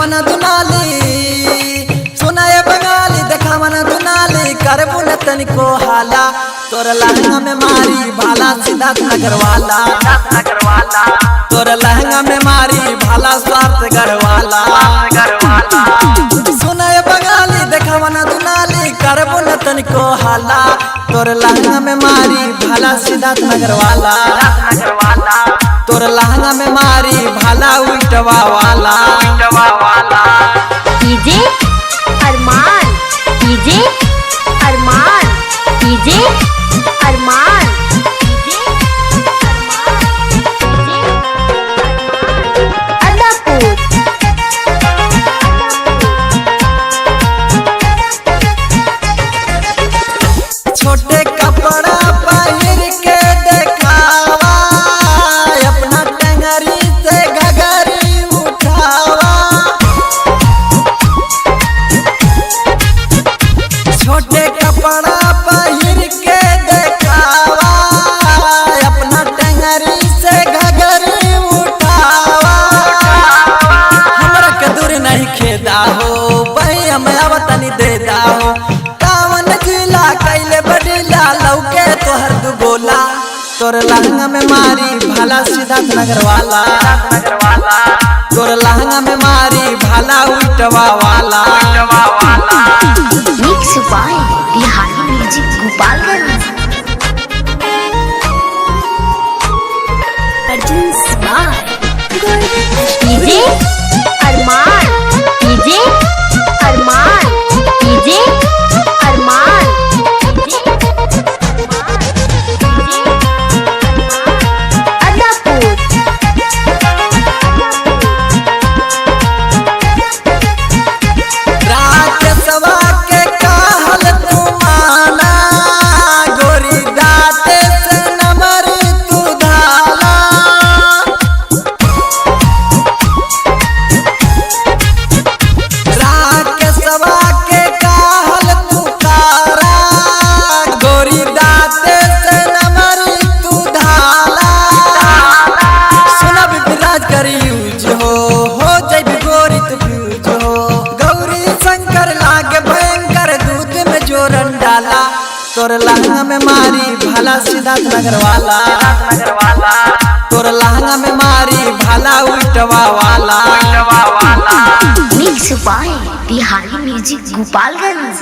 देखावना दुनाली सुनाए बंगाली देखावना दुनाली करबू न तनिको हाला तोर लहंगा में मारी भाला सिद्धार्थ नगर वाला तोर लहंगा में मारी भाला स्वार्थ गढ़वाला सुनाए बंगाली देखावना दुनाली करबू न तनिको हाला तोर लहंगा में मारी भाला सिद्धार्थ नगर वाला तोर लहंगा में मारी भाला उल्टवा वाला DJ Arman DJ Arman DJ Arman Adapur छोटे कपड़ा पहिर के देखावा अपना टंगरी से घघरी उठावा छोटे कपड़ा पहिर के देखावा अपना टंगरी से घघरी उठावा हमरा के दूर नहीं खेदा हो बही हमें आवतनी देदा हो कावन जिला कैले बड़ीला लौके तोहर दु गोला तोर लहंगा में मारी भाला सिद्धार्थ नगर वाला तोर लहंगा में मारी भाला उल्टवा वाला mix by Bihari music Gopalganj DJ Arman DJ Arman DJ Arman Adapur राकेशवा के कहल तू माना गोरी दाते से नमर तू धाला राकेशवा के कहल तू तारा गोरी दाते से नमर तू धाला सुनब विराज कर यूज हो जब गोरी तू फ्यूज हो गौरी शंकर लागे भयंकर दूध में जोरन डाला तोर लहंगा में मारी भाला सिद्धार्थ नगर वाला तोर लहंगा में मारी भाला उल्टवा वाला mix by Bihari music Gopalganj